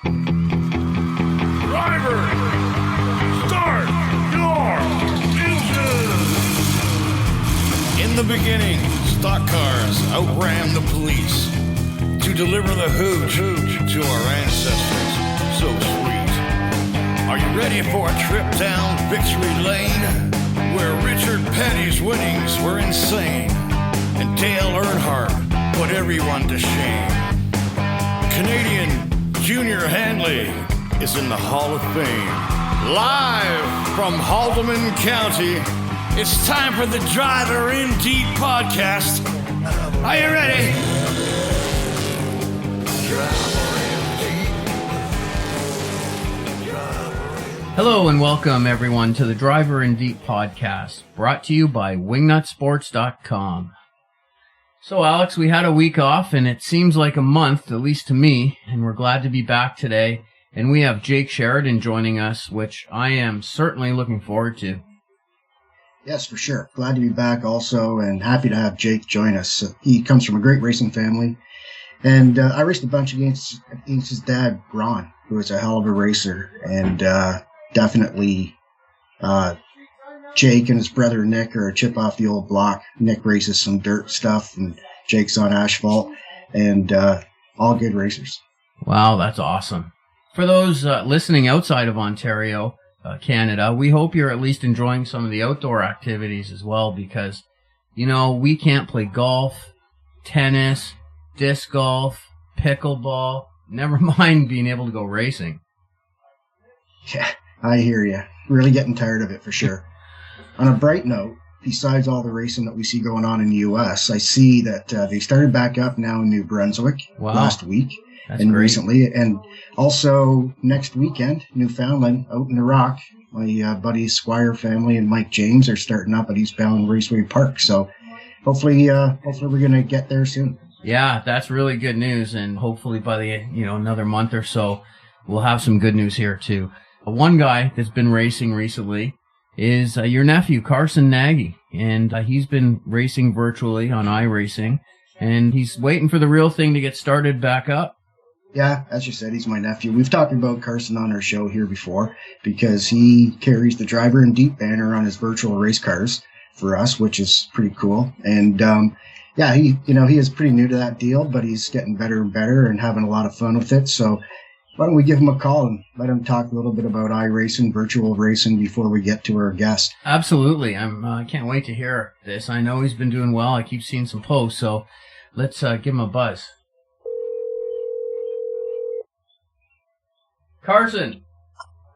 Driver, start your engine! In the beginning, stock cars outran the police to deliver the hooch to our ancestors. So sweet. Are you ready for a trip down victory lane, where Richard Petty's winnings were insane and Dale Earnhardt put everyone to shame? Canadian Junior Handley is in the Hall of Fame. Live from Haldeman County, it's time for the Driver in Deep podcast. Are you ready? Hello and welcome everyone to the Driver in Deep podcast, brought to you by wingnutsports.com. So Alex, we had a week off and it seems like a month, at least to me, and we're glad to be back today. And we have Jake Sheridan joining us, which I am certainly looking forward to. Yes, for sure. Glad to be back also, and happy to have Jake join us. He comes from a great racing family, and I raced a bunch against his dad, Ron, who was a hell of a racer, and definitely Jake and his brother Nick are a chip off the old block. Nick races some dirt stuff, and Jake's on asphalt, and all good racers. Wow, that's awesome. For those listening outside of Ontario, Canada, we hope you're at least enjoying some of the outdoor activities as well, because, you know, we can't play golf, tennis, disc golf, pickleball, never mind being able to go racing. Yeah, I hear you. Really getting tired of it for sure. On a bright note, besides all the racing that we see going on in the U.S., I see that they started back up now in New Brunswick last week. That's and great. Recently, and also next weekend, Newfoundland, out in the Rock. My buddy Squire family and Mike James are starting up at Eastbound Raceway Park. So hopefully we're gonna get there soon. Yeah, that's really good news, and hopefully by the another month or so, we'll have some good news here too. One guy that's been racing recently is your nephew Carson Nagy, and he's been racing virtually on iRacing, and he's waiting for the real thing to get started back up. Yeah, as you said, he's my nephew. We've talked about Carson on our show here before because he carries the Driver in Deep banner on his virtual race cars for us, which is pretty cool. And yeah, he is pretty new to that deal, but he's getting better and better and having a lot of fun with it. So why don't we give him a call and let him talk a little bit about iRacing, virtual racing, before we get to our guest? Absolutely. I can't wait to hear this. I know he's been doing well. I keep seeing some posts, so let's give him a buzz. Carson.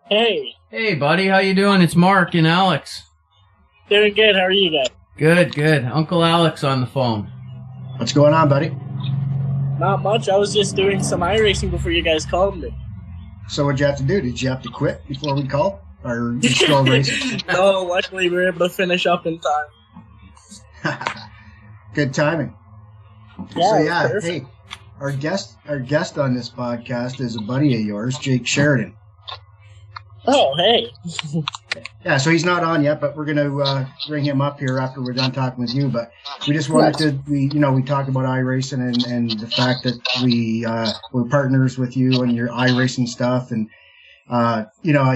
Hey. Hey, buddy. How you doing? It's Mark and Alex. Doing good. How are you guys? Good. Uncle Alex on the phone. What's going on, buddy? Not much. I was just doing some iRacing before you guys called me. So what'd you have to do? Did you have to quit before we called? Or you still racing? No, luckily we were able to finish up in time. Good timing. Yeah, So yeah, perfect. hey, our guest on this podcast is a buddy of yours, Jake Sheridan. Oh, hey. Yeah, so he's not on yet, but we're gonna bring him up here after we're done talking with you. But we just wanted to, we talk about iRacing and the fact that we're partners with you and your iRacing stuff. And I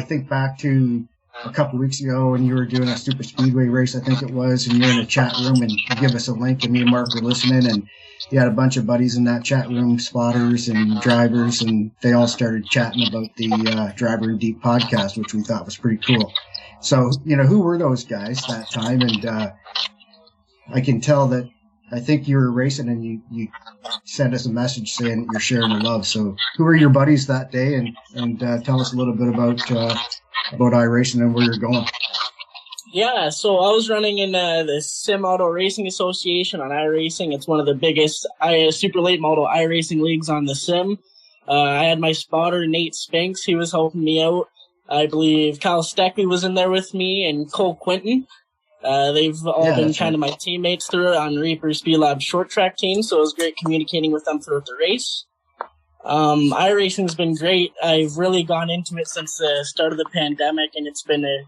think back to a couple of weeks ago when you were doing a super speedway race, I think it was, and you're in a chat room and you give us a link, and me and Mark were listening, and you had a bunch of buddies in that chat room, spotters and drivers, and they all started chatting about the Driver in Deep podcast, which we thought was pretty cool. So, who were those guys that time? And I can tell that I think you were racing and you sent us a message saying that you're sharing the love. So who were your buddies that day? And tell us a little bit about iRacing and where you're going. Yeah, so I was running in the Sim Auto Racing Association on iRacing. It's one of the biggest super late model iRacing leagues on the sim. I had my spotter, Nate Spinks. He was helping me out. I believe Kyle Steckley was in there with me, and Cole Quinton. They've all been kind of my teammates through it on Reaper Speed Lab short track team, so it was great communicating with them throughout the race. iRacing's been great. I've really gone into it since the start of the pandemic, and it's been a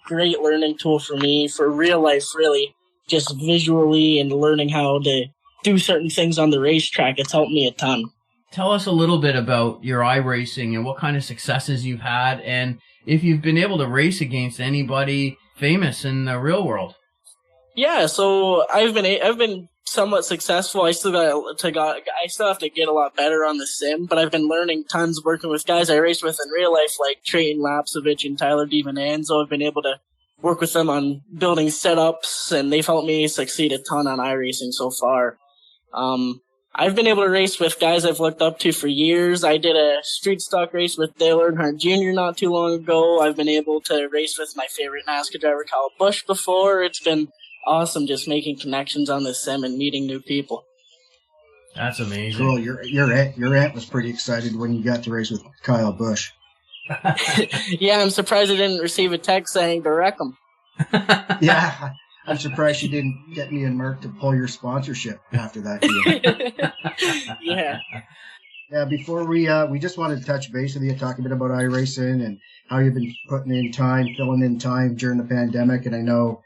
great learning tool for me for real life, really, just visually and learning how to do certain things on the racetrack. It's helped me a ton. tell us a little bit about your iRacing and what kind of successes you've had, and if you've been able to race against anybody famous in the real world. Yeah, so I've been somewhat successful. I still have to get a lot better on the sim, but I've been learning tons working with guys I raced with in real life, like Trayton Lapsovich and Tyler DiVincenzo. I've been able to work with them on building setups, and they've helped me succeed a ton on iRacing so far. I've been able to race with guys I've looked up to for years. I did a street stock race with Dale Earnhardt Jr. not too long ago. I've been able to race with my favorite NASCAR driver, Kyle Busch, before. It's been awesome just making connections on the sim and meeting new people. That's amazing. Cool. Your aunt was pretty excited when you got to race with Kyle Busch. Yeah, I'm surprised I didn't receive a text saying to wreck him. Yeah, I'm surprised you didn't get me and Mark to pull your sponsorship after that deal. Yeah. Yeah, before we just wanted to touch base with you, talk a bit about iRacing and how you've been filling in time during the pandemic. And I know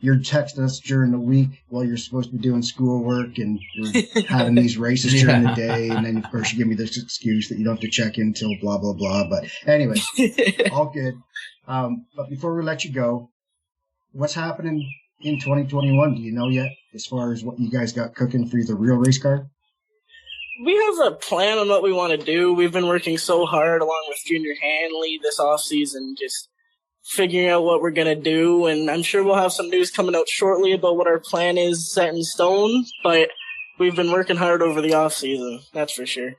you're texting us during the week while you're supposed to be doing schoolwork and you're having these races during the day. And then, of course, you give me this excuse that you don't have to check in until blah, blah, blah. But anyway, all good. But before we let you go, what's happening in 2021? Do you know yet as far as what you guys got cooking for the real race car? We have a plan on what we want to do. We've been working so hard along with Junior Hanley this offseason, just figuring out what we're going to do, and I'm sure we'll have some news coming out shortly about what our plan is set in stone, but we've been working hard over the off season, that's for sure.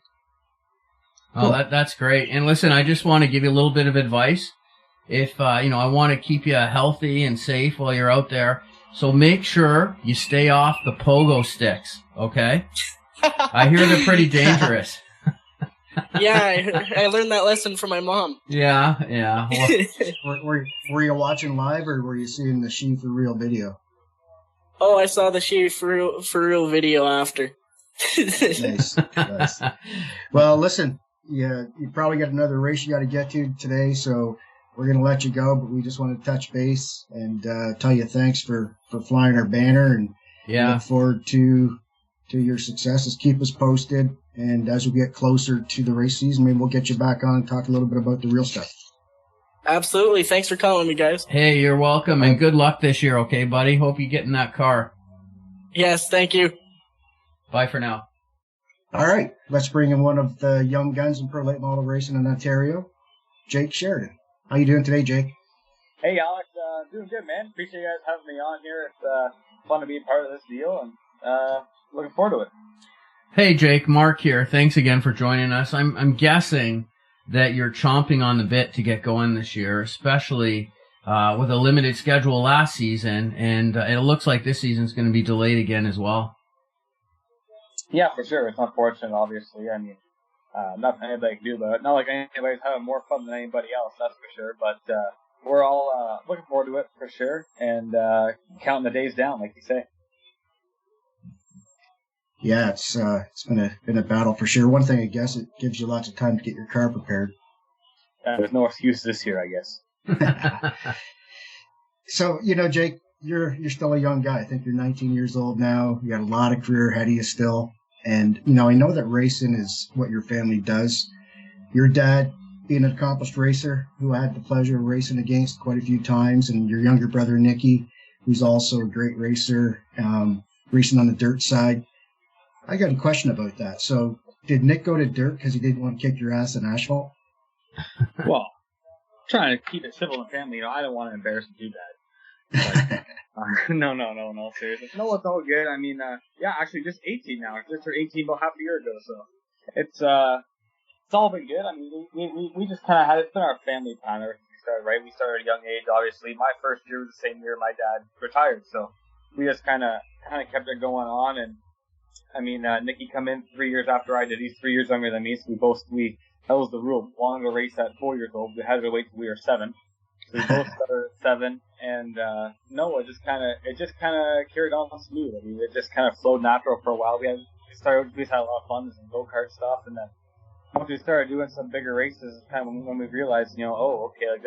Oh, that's great. And listen, I just want to give you a little bit of advice. If, I want to keep you healthy and safe while you're out there, so make sure you stay off the pogo sticks, okay? I hear they're pretty dangerous. Yeah, I learned that lesson from my mom. Yeah. Well, were you watching live or were you seeing the She for Real video? Oh, I saw the She for Real video after. Nice. Well, listen, you probably got another race you got to get to today, so we're going to let you go, but we just want to touch base and tell you thanks for flying our banner, and look forward to your successes. Keep us posted. And as we get closer to the race season, maybe we'll get you back on and talk a little bit about the real stuff. Absolutely. Thanks for calling me, guys. Hey, you're welcome, and good luck this year, okay, buddy? Hope you get in that car. Yes, thank you. Bye for now. All right, let's bring in one of the young guns in pro late model racing in Ontario, Jake Sheridan. How you doing today, Jake? Hey, Alex. Doing good, man. Appreciate you guys having me on here. It's fun to be a part of this deal, and looking forward to it. Hey, Jake, Mark here. Thanks again for joining us. I'm guessing that you're chomping on the bit to get going this year, especially with a limited schedule last season, and it looks like this season's going to be delayed again as well. Yeah, for sure. It's unfortunate, obviously. I mean, nothing anybody can do about it. Not like anybody's having more fun than anybody else, that's for sure. But we're all looking forward to it for sure, and counting the days down, like you say. Yeah, it's been a battle for sure. One thing, I guess, it gives you lots of time to get your car prepared. There's no excuse this year, I guess. So, Jake, you're still a young guy. I think you're 19 years old now. You got a lot of career ahead of you still. And, I know that racing is what your family does. Your dad being an accomplished racer who I had the pleasure of racing against quite a few times, and your younger brother, Nicky, who's also a great racer, racing on the dirt side. I got a question about that. So, did Nick go to dirt because he didn't want to kick your ass in asphalt? Well, trying to keep it civil and family. I don't want to embarrass him too bad. But, no, seriously. No, it's all good. I mean, actually, just 18 now. I just turned 18 about half a year ago, so it's all been good. I mean, we just kind of had it's been our family time ever since we started. Right, we started at a young age. Obviously, my first year was the same year my dad retired, so we just kind of kept it going on. And I mean, Nicky come in 3 years after I did. He's 3 years younger than me, so that was the rule. We wanted to race at 4 years old. We had to wait till we were 7. So we both started at 7, and it just kind of carried on smooth. I mean, it just kind of flowed natural for a while. We just had a lot of fun with some go-kart stuff, and then once we started doing some bigger races, kind of when we realized, like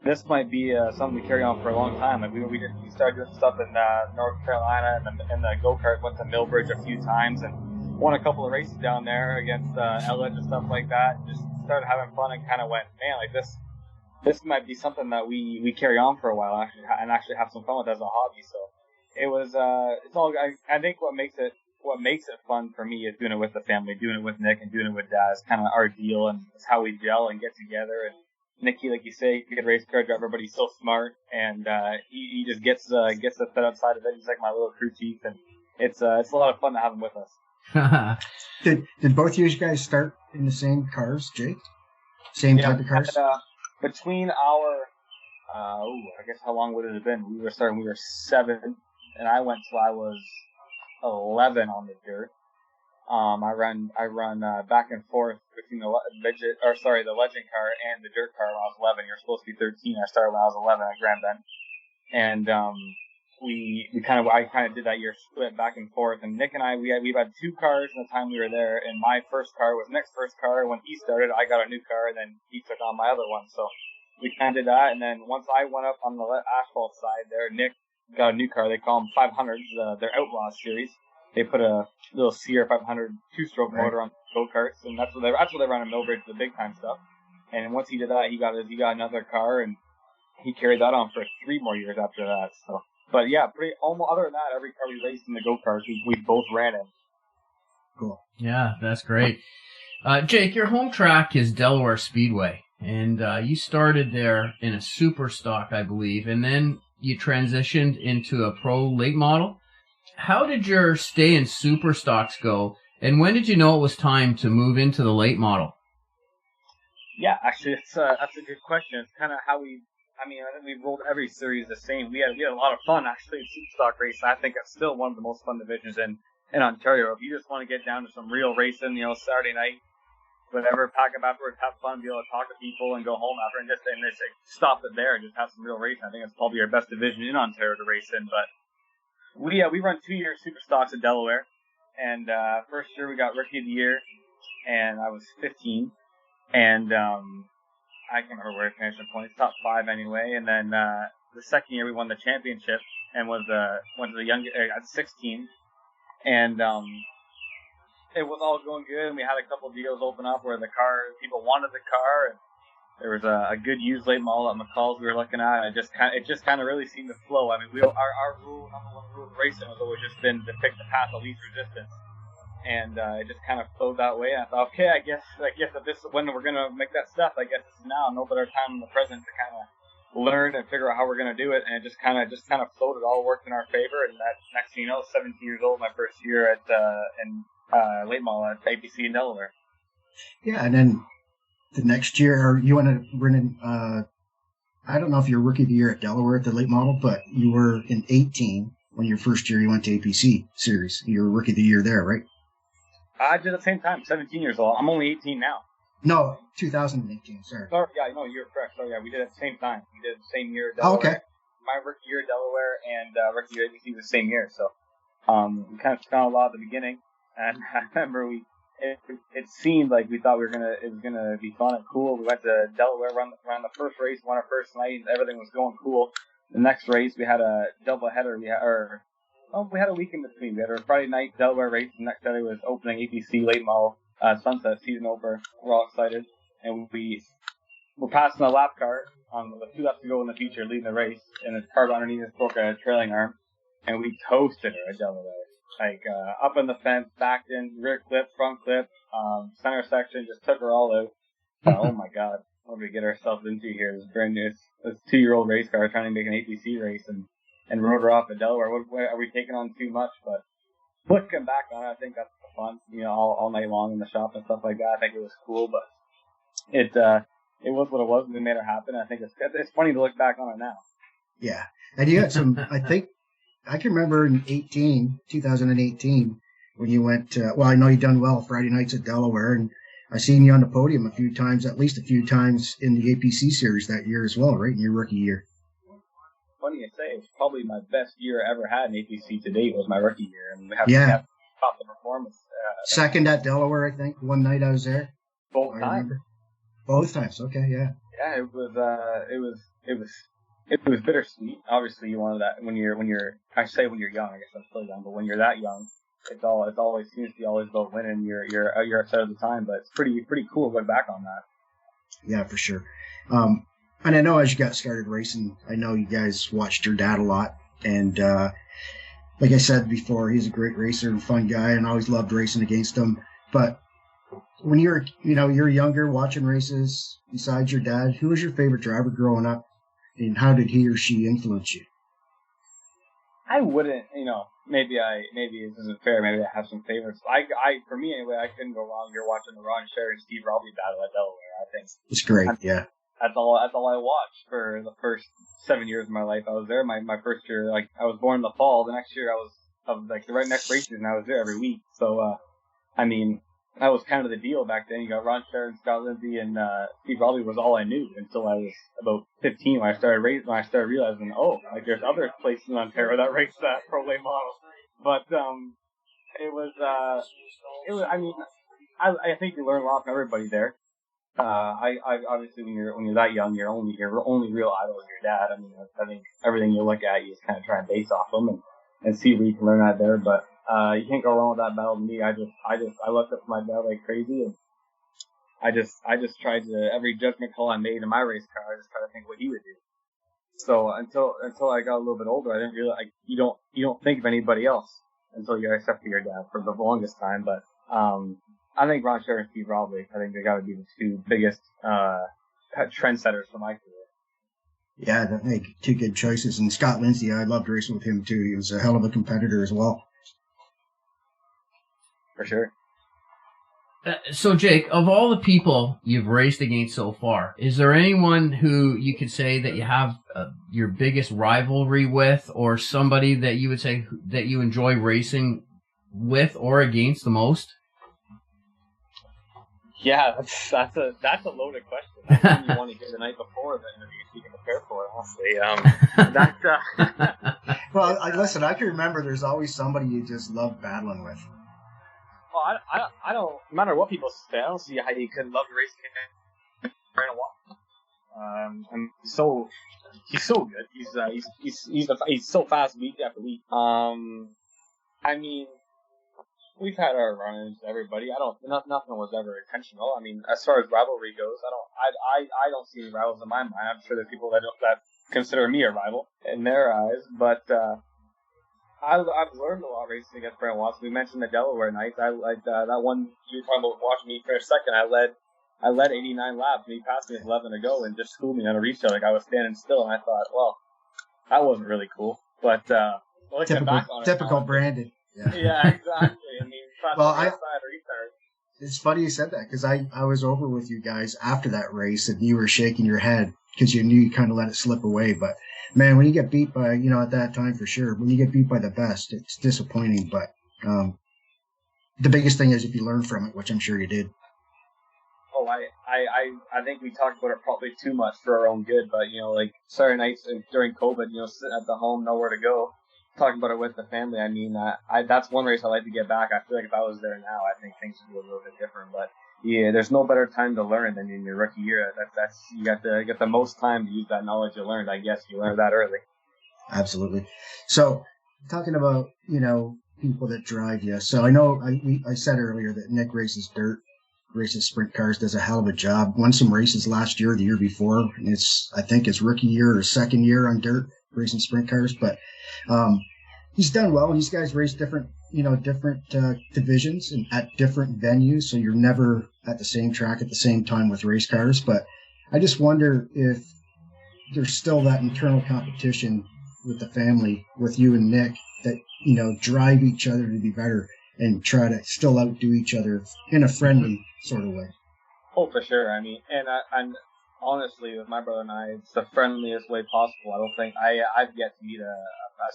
this might be something we carry on for a long time. Like we started doing stuff in North Carolina, and the go-kart went to Millbridge a few times, and won a couple of races down there against Elledge and stuff like that. Just started having fun and kind of went, man, like this might be something that we carry on for a while actually have some fun with as a hobby. So it was it's all I think what makes it fun for me is doing it with the family, doing it with Nick and doing it with Dad. It's kind of our deal, and it's how we gel and get together. And Nicky, like you say, good race car driver, but he's so smart, and he just gets the setup side of it. He's like my little crew chief, and it's a lot of fun to have him with us. Did both of you guys start in the same cars, Jake? Same type of cars? Between our, I guess how long would it have been? We were 7, and I went till I was 11 on the dirt. I run back and forth between the legend car and the dirt car when I was 11. You're supposed to be 13. I started when I was 11 at Grand Bend, and I kind of did that year split back and forth. And Nick and I we had 2 cars in the time we were there, and my first car was Nick's first car. When he started, I got a new car, and then he took on my other one. So we kind of did that. And then once I went up on the asphalt side there, Nick got a new car. They call them 500s. They're Outlaw Series. They put a little CR 500 2-stroke motor on go-karts, and that's what they run in Millbridge, the big time stuff. And once he did that, he got another car, and he carried that on for 3 more years after that. So, but yeah, almost other than that, every car we raced in the go-karts, we both ran in. Cool. Yeah, that's great. Jake, your home track is Delaware Speedway, and you started there in a super stock, I believe, and then you transitioned into a pro late model. How did your stay in super stocks go, and when did you know it was time to move into the late model? Yeah, actually, that's a good question. It's kind of how I think we rolled every series the same. We had a lot of fun, actually, in super stock racing. I think it's still one of the most fun divisions in Ontario. If you just want to get down to some real racing, Saturday night, whatever, pack up afterwards, have fun, be able to talk to people, and go home after, and just stop it there and just have some real racing. I think it's probably our best division in Ontario to race in. But we run 2 year super stocks at Delaware, and first year we got Rookie of the Year, and I was 15, and I can't remember where I finished the points, top 5 anyway. And then the second year we won the championship and went to the young at 16, and it was all going good. And we had a couple of deals open up where people wanted the car, and there was a good used late model at McCall's we were looking at. And it just kind of really seemed to flow. I mean, our number one rule of racing has always just been to pick the path of least resistance. And it just kind of flowed that way. And I thought, okay, I guess if this is when we're gonna make that step, I guess it's now. No better time in the present to kind of learn and figure out how we're gonna do it. And it just kind of flowed. It all worked in our favor. And that next thing you know, 17 years old, my first year at late model at APC in Delaware. Yeah, and then the next year, you went to run in. I don't know if you're Rookie of the Year at Delaware at the late model, but you were in 18 when your first year you went to APC Series. You were Rookie of the Year there, right? I did at the same time, 17 years old. I'm only 18 now. No, 2018, sorry. Yeah, no, you're correct. So, yeah, we did it at the same time. We did it the same year at Delaware. Oh, okay. My rookie year at Delaware and rookie year at ABC was the same year. So we kind of found a lot at the beginning. And I remember it seemed like we thought it was gonna be fun and cool. We went to Delaware, ran the first race, won our first night, and everything was going cool. The next race, we had a double header. We had a week in between. We had our Friday night Delaware race. The next Saturday was opening APC late model Sunset season opener. We're all excited, and we're passing a lap car on the 2 laps to go in the feature, leading the race, and the car underneath us broke a trailing arm, and we toasted her at Delaware. Like up in the fence, backed in, rear clip, front clip, center section, just took her all out. Oh my God, what did we get ourselves into here? This brand new, this 2-year-old race car trying to make an APC race and rode her off at Delaware. Are we taking on too much? But looking back on it, I think that's fun. All night long in the shop and stuff like that. I think it was cool, but it was what it was, and we made it happen. I think it's funny to look back on it now. Yeah, and you had some. I can remember in 2018, when you went. I know you done well Friday nights at Delaware, and I seen you on the podium a few times, at least a few times in the APC Series that year as well, right? In your rookie year. Funny you say, it's probably my best year I ever had in APC to date was my rookie year, and we have top the performance. Second at Delaware, I think. One night I was there. Both times. Both times. Okay, yeah. Yeah, it was bittersweet. Obviously, you wanted that when you're young. I guess I'm still young, but when you're that young, it always seems to be always about winning. You're upset at the time, but it's pretty cool going back on that. Yeah, for sure. And I know as you got started racing, I know you guys watched your dad a lot, and like I said before, he's a great racer and fun guy, and I always loved racing against him. But when you're younger watching races, besides your dad, who was your favorite driver growing up, and how did he or she influence you? I wouldn't, maybe this isn't fair. Maybe I have some favorites. For me anyway, I couldn't go wrong here watching the Ron Sheridan Steve Robbie battle at Delaware. I think It's great, yeah. That's all I watched for the first 7 years of my life. I was there. My first year, like I was born in the fall. The next year the next race season, I was there every week. So, that was kind of the deal back then. You got Ron Sheridan, Scott Lindsay, and Steve Robbie was all I knew until I was about 15 when I started realizing, there's other places in Ontario that race that pro late model. But I think you learn a lot from everybody there. I obviously when you're that young, your only real idol is your dad. I think everything you look at, you just kind of try and base off him and see where you can learn that there. But you can't go wrong with that battle to me. I looked up to my dad like crazy, and I just tried to, every judgment call I made in my race car, I just tried to think what he would do. So until I got a little bit older, I didn't realize, like, you don't think of anybody else until you except for your dad for the longest time. But I think Ron Sheridan and Steve Robley, I think they got to be the two biggest trendsetters for my career. Yeah, I think two good choices. And Scott Lindsay, I loved racing with him too. He was a hell of a competitor as well. For sure. So, Jake, of all the people you've raced against so far, is there anyone who you could say that you have your biggest rivalry with, or somebody that you would say that you enjoy racing with or against the most? Yeah, that's a loaded question. That's one you want to hear the night before the interview so you can prepare for it, honestly. Well, listen, I can remember there's always somebody you just love battling with. Well, I don't, no matter what people say, I don't see how you could love racing Brandon Watt. And he's so good. He's so fast week after week. We've had our run-ins, everybody. Nothing was ever intentional. As far as rivalry goes, I don't see any rivals in my mind. I'm sure there's people that consider me a rival in their eyes, but I've learned a lot racing against Brent Watson. We mentioned the Delaware nights. I like that one. You were talking about watching me finish second. I led 89 laps, and he passed me with 11 to go, and just schooled me on a restart. Like I was standing still, and I thought, well, that wasn't really cool. But looking back on it, typical Brandon. Yeah, exactly. Well, it's funny you said that, because I was over with you guys after that race, and you were shaking your head because you knew you kind of let it slip away. But man, when you get beat by, at that time for sure, when you get beat by the best, it's disappointing. But the biggest thing is if you learn from it, which I'm sure you did. Oh, I think we talked about it probably too much for our own good. But like Saturday nights during COVID, sitting at the home, nowhere to go, talking about it with the family. That's one race I'd like to get back. I feel like if I was there now, I think things would be a little bit different. But yeah, there's no better time to learn than in your rookie year. That's you got to get the most time to use that knowledge you learned. I guess you learned that early. Absolutely. So talking about people that drive you. So I know I said earlier that Nick races dirt, races sprint cars, does a hell of a job. Won some races last year, the year before, and it's I think his rookie year or second year on dirt racing sprint cars, but he's done well. These guys race different divisions and at different venues, so you're never at the same track at the same time with race cars. But I just wonder if there's still that internal competition with the family, with you and Nick, that drive each other to be better and try to still outdo each other in a friendly sort of way. Oh, for sure. And honestly, with my brother and I, it's the friendliest way possible. I don't think I've yet to meet a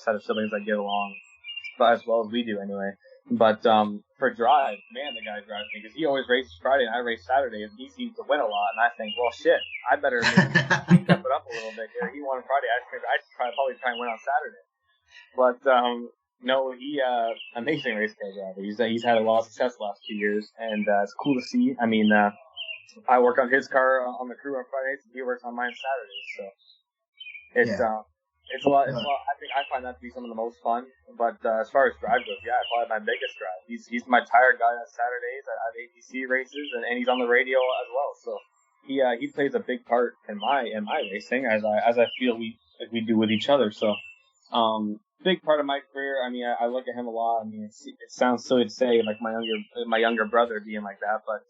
set of siblings that get along as well as we do anyway. But for drive, man, the guy drives me, because he always races Friday and I race Saturday, and he seems to win a lot. And I think, well, shit, I better step it up a little bit here. He won Friday. I should probably try and win on Saturday. But no, he amazing race car driver. He's had a lot of success the last 2 years, and it's cool to see. I work on his car on the crew on Fridays, and he works on mine Saturdays. So it's It's a lot. I think I find that to be some of the most fun. But as far as drive goes, yeah, probably my biggest drive. He's my tire guy on Saturdays at APC races, and he's on the radio as well. So he plays a big part in my racing as I feel we do with each other. So big part of my career. I mean, I look at him a lot. I mean, it sounds silly to say like my younger brother being like that, but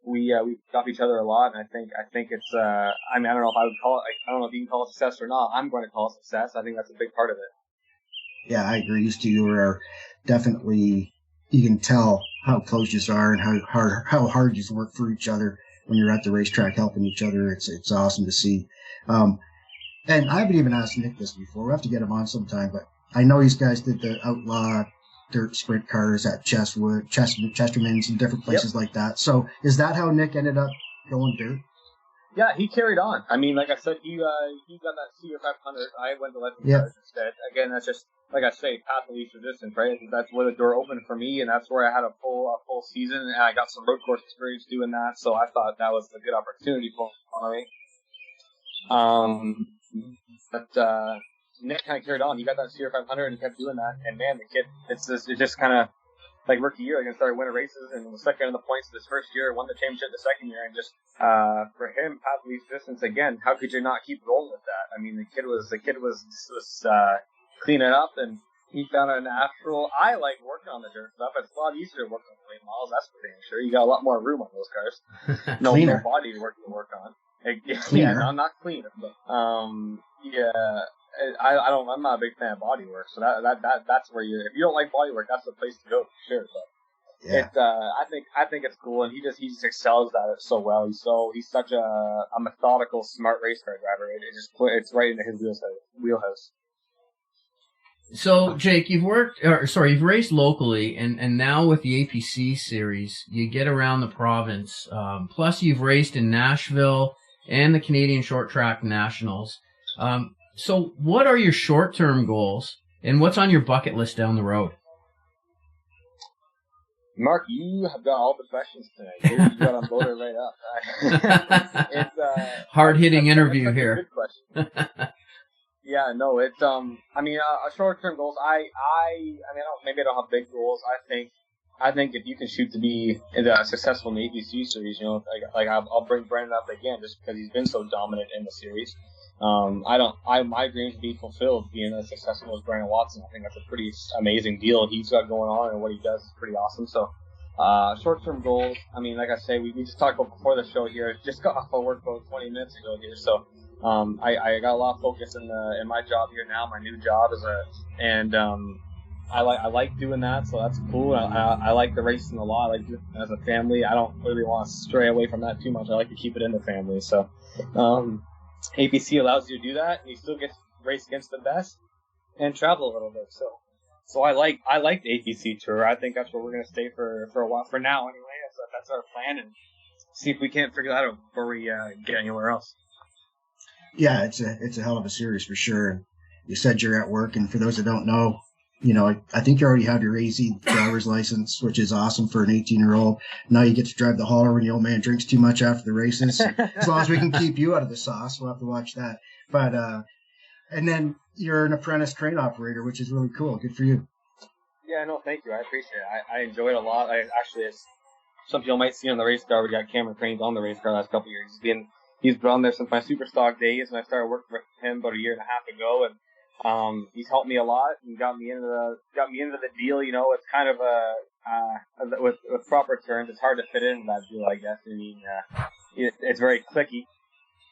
we got each other a lot, and I think it's I mean, I don't know if I would call it, I don't know if you can call it success or not. I'm going to call it success. I think that's a big part of it. Yeah, I agree. These two are definitely, you can tell how close you are and how hard you work for each other when you're at the racetrack helping each other. It's awesome to see. And I haven't even asked Nick this before. We'll have to get him on sometime, but I know these guys did the Outlaw dirt sprint cars at Chesterman's and different places like that. So is that how Nick ended up going dirt? Yeah, he carried on. I mean, like I said, he got that Senior 500. I went to Legend Cars instead. Again, that's just, like I say, path of least resistance, right? That's where the door opened for me, and that's where I had a full season, and I got some road course experience doing that, so I thought that was a good opportunity for me. But Nick kind of carried on. He got that Senior 500 and kept doing that. And man, the kid, it's just kind of like rookie year. Like, he started winning races and was second in the points this first year, won the championship the second year, and just for him, path of least resistance again. How could you not keep rolling with that? I mean, the kid was cleaning up, and he found a natural. I like working on the dirt stuff. It's a lot easier to work on late models. That's for damn sure. You got a lot more room on those cars. No body to work on. Yeah, no, not cleaner, but yeah. I'm not a big fan of bodywork, so that's where if you don't like bodywork, that's the place to go for sure. But yeah. I think it's cool, and he just excels at it so well. He's such a methodical, smart race car driver. It's right into his wheelhouse. So Jake, you've raced locally, and now with the APC series, you get around the province. Plus, you've raced in Nashville and the Canadian Short Track Nationals. So what are your short-term goals, and what's on your bucket list down the road? Mark, you have got all the questions tonight. You got them loaded right up. It's hard-hitting interview here. Good question. Yeah, no, it's I mean, short-term goals. Maybe I don't have big goals. I think if you can shoot to be successful in the APC series, I'll bring Brendan up again just because he's been so dominant in the series. My dreams be fulfilled being as successful as Brandon Watson. I think that's a pretty amazing deal he's got going on, and what he does is pretty awesome. So, short-term goals. I mean, like I say, we just talked about before the show here. Just got off of work about 20 minutes ago here, so I got a lot of focus in my job here now. My new job I like doing that, so that's cool. I like the racing a lot. I like doing it as a family. I don't really want to stray away from that too much. I like to keep it in the family. So, APC allows you to do that, and you still get to race against the best and travel a little bit. So I like the APC tour. I think that's where we're gonna stay for a while. For now, anyway. That's our plan, and see if we can't figure that out before we get anywhere else. Yeah, it's a hell of a series for sure. You said you're at work, and for those that don't know, I think you already have your AZ driver's license, which is awesome for an 18-year-old. Now you get to drive the hauler when the old man drinks too much after the races. As long as we can keep you out of the sauce, we'll have to watch that. But and then you're an apprentice crane operator, which is really cool. Good for you. Yeah, no, thank you. I appreciate it. I enjoy it a lot. It's some people might see on the race car. We got Cameron Cranes on the race car the last couple of years. He's been on there since my super stock days, and I started working with him about a year and a half ago, and he's helped me a lot and got me into the deal. It's kind of with proper terms, it's hard to fit into that deal, I guess. I mean, it's very clicky,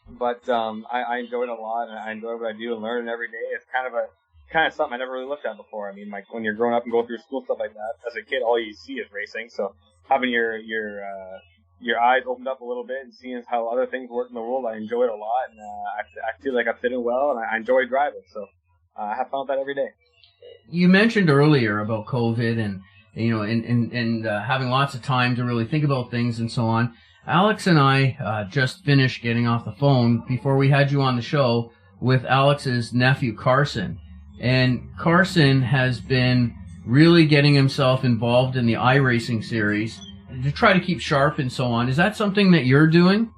but I enjoy it a lot, and I enjoy what I do and learning every day. It's kind of something I never really looked at before. I mean, like when you're growing up and going through school stuff like that, as a kid, all you see is racing. So having your eyes opened up a little bit and seeing how other things work in the world, I enjoy it a lot, and I feel like I fit in well, and I enjoy driving. So. I have fun with that every day. You mentioned earlier about COVID and having lots of time to really think about things and so on. Alex and I just finished getting off the phone before we had you on the show with Alex's nephew Carson. And Carson has been really getting himself involved in the iRacing series to try to keep sharp and so on. Is that something that you're doing?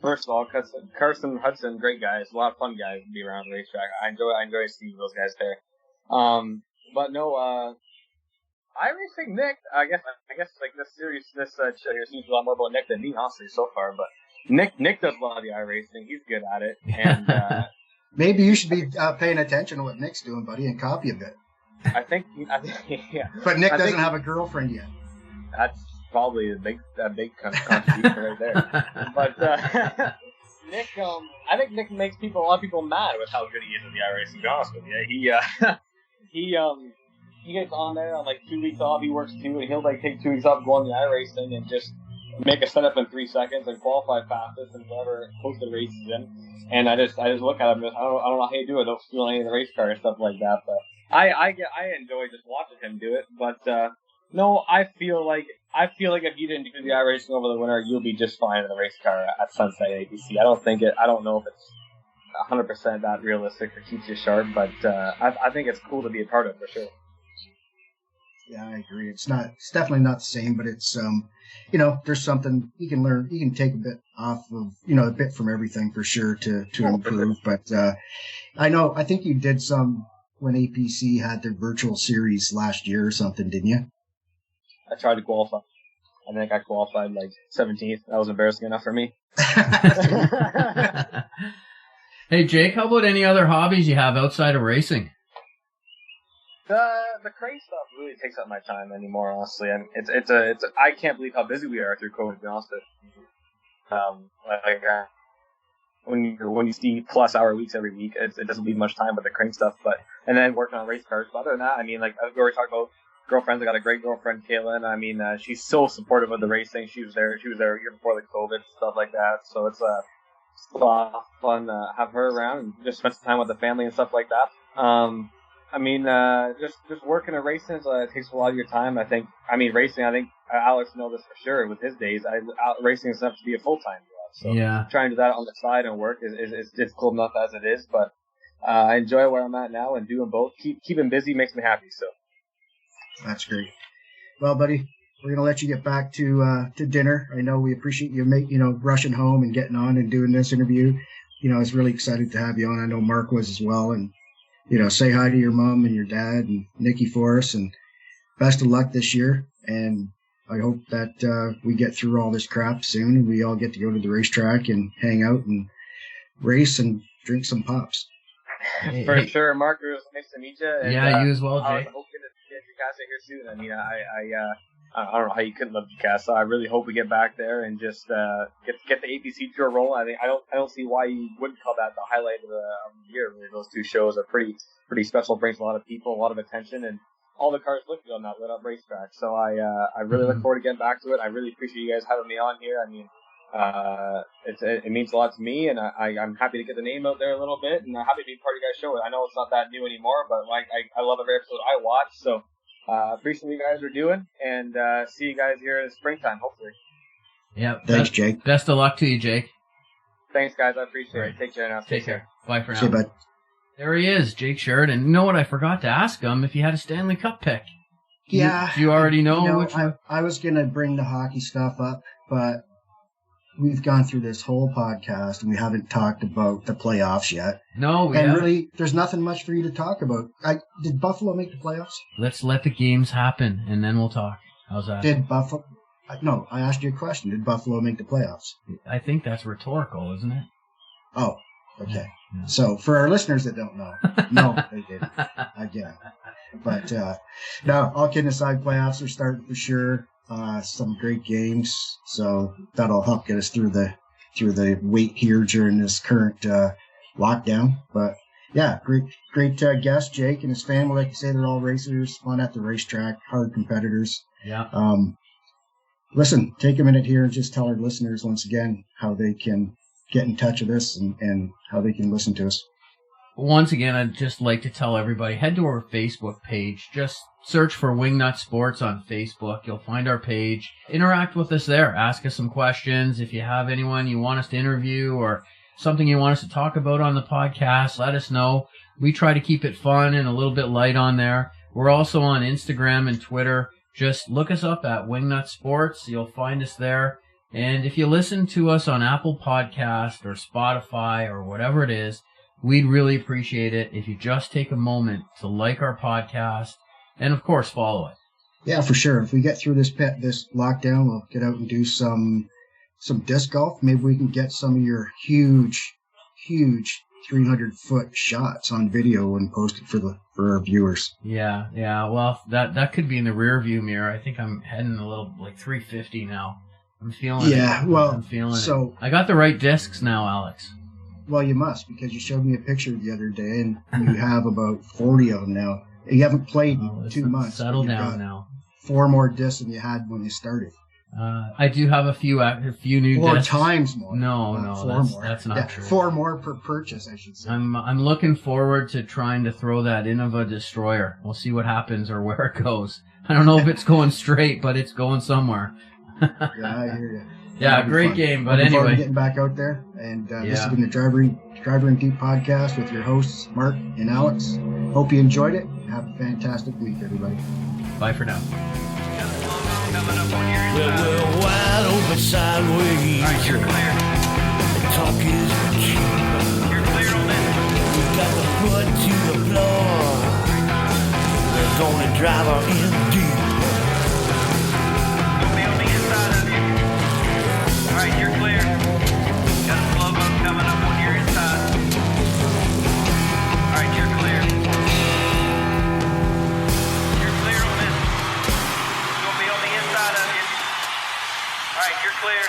First of all, Carson Hudson, great guys, a lot of fun guys to be around the racetrack. I enjoy seeing those guys there. But no, iRacing Nick, I guess like this series, this show here seems a lot more about Nick than me, honestly, so far. But Nick does a lot of the iRacing. He's good at it, and maybe you should be paying attention to what Nick's doing, buddy, and copy a bit. I think yeah. But Nick doesn't have a girlfriend yet. That's probably a big contribution right there. But Nick, I think Nick makes a lot of people mad with how good he is at the iRacing. To be honest with you, he gets on there on like 2 weeks off. He works 2, and he'll like take 2 weeks off, go on the iRacing, and just make a setup in 3 seconds and qualify fastest and whatever posted races in. And I just look at him. I don't know how you do it. I don't feel any of the race car and stuff like that. But I enjoy just watching him do it. But no, I feel like if you didn't do the iRacing over the winter, you'll be just fine in the race car at Sunset APC. I don't know if it's 100% that realistic or keeps you sharp, but I think it's cool to be a part of for sure. Yeah, I agree. It's definitely not the same, but it's there's something you can learn. You can take a bit off of a bit from everything for sure to improve. But I think you did some when APC had their virtual series last year or something, didn't you? I tried to qualify. I think I qualified like 17th. That was embarrassing enough for me. Hey Jake, how about any other hobbies you have outside of racing? The crane stuff really takes up my time anymore, honestly. I mean, I can't believe how busy we are through COVID, to be honest with you. When you see plus hour weeks every week, it doesn't leave much time with the crane stuff. And then working on race cars. But other than that, I mean, like we already talked about girlfriends. I got a great girlfriend, Kaylin. I mean, she's so supportive of the racing. She was there a year before the COVID stuff like that. So it's a lot of fun to have her around and just spend some time with the family and stuff like that. I mean, just working at racing takes a lot of your time. Racing. I think Alex knows this for sure. With his days, racing is enough to be a full-time job. So yeah, trying to do that on the side and work is difficult enough as it is. But I enjoy where I'm at now, and doing both, keeping busy makes me happy. So that's great. Well, buddy, we're gonna let you get back to dinner. I know we appreciate you rushing home and getting on and doing this interview. I was really excited to have you on. I know Mark was as well, and say hi to your mom and your dad and Nikki for us, and best of luck this year. And I hope that we get through all this crap soon and we all get to go to the racetrack and hang out and race and drink some pops. For sure, Mark. It was nice to meet you. And, you as well, Jay. I hope to get Ducasa here soon. I mean, I don't know how you couldn't love Ducasa. I really hope we get back there and just get the APC tour rolling. I don't see why you wouldn't call that the highlight of the year. Really, those two shows are pretty special. Brings a lot of people, a lot of attention, and all the cars look good on that lit up racetrack. So I really look forward to getting back to it. I really appreciate you guys having me on here. I mean, it means a lot to me, and I'm happy to get the name out there a little bit, and I'm happy to be part of your guys' show. I know it's not that new anymore, but I love every episode I watch. So appreciate what you guys are doing, and see you guys here in the springtime, hopefully. Yeah. Thanks, Jake. Best of luck to you, Jake. Thanks, guys. I appreciate it. Take care now. Take care. Bye for now. See you, bud. There he is, Jake Sheridan. You know what? I forgot to ask him if he had a Stanley Cup pick. Do you already know which one? I was going to bring the hockey stuff up, but we've gone through this whole podcast and we haven't talked about the playoffs yet. No, we haven't. Really, there's nothing much for you to talk about. Did Buffalo make the playoffs? Let's let the games happen and then we'll talk. How's that? Did Buffalo? No, I asked you a question. Did Buffalo make the playoffs? I think that's rhetorical, isn't it? Oh, okay. Yeah. So for our listeners that don't know, no, they didn't. Again. But no, all kidding aside, playoffs are starting for sure. Some great games, so that'll help get us through the wait here during this current lockdown. But yeah, great guest, Jake and his family. Like you say, they're all racers, fun at the racetrack, hard competitors. Yeah. Listen, take a minute here and just tell our listeners once again how they can get in touch with us and how they can listen to us. Once again, I'd just like to tell everybody, head to our Facebook page. Just search for Wingnut Sports on Facebook. You'll find our page. Interact with us there. Ask us some questions. If you have anyone you want us to interview or something you want us to talk about on the podcast, let us know. We try to keep it fun and a little bit light on there. We're also on Instagram and Twitter. Just look us up at Wingnut Sports. You'll find us there. And if you listen to us on Apple Podcast or Spotify or whatever it is, we'd really appreciate it if you just take a moment to like our podcast and, of course, follow it. Yeah, for sure. If we get through this lockdown, we'll get out and do some disc golf. Maybe we can get some of your huge 300-foot shots on video and post it for our viewers. Yeah. Well, that could be in the rear view mirror. I think I'm heading a little like 350 now. I'm feeling it. Yeah, well, I'm feeling so it. I got the right discs now, Alex. Well, you must, because you showed me a picture the other day, and you have about 40 of them now. You haven't played in 2 months. Settle down now. 4 more discs than you had when you started. I do have a few new 4 discs. times more. No, 4 more. That's not true. 4 more per purchase, I should say. I'm looking forward to trying to throw that Innova Destroyer. We'll see what happens or where it goes. I don't know if it's going straight, but it's going somewhere. Yeah, I hear you. Yeah, great fun. game. But Looking forward to anyway, getting back out there, and this has been the Driver in Deep podcast with your hosts Mark and Alex. Hope you enjoyed it. Have a fantastic week, everybody. bye for now. Well, we're wide open sideways. All right, you're clear. The talk is cheap. You're clear on this. We got the foot to the floor. We're gonna drive her in deep. Gonna be on the inside of you. All right, you're clear. Got a slow boat coming up on your inside. All right, you're clear. You're clear on this. Gonna be on the inside of you. All right, you're clear.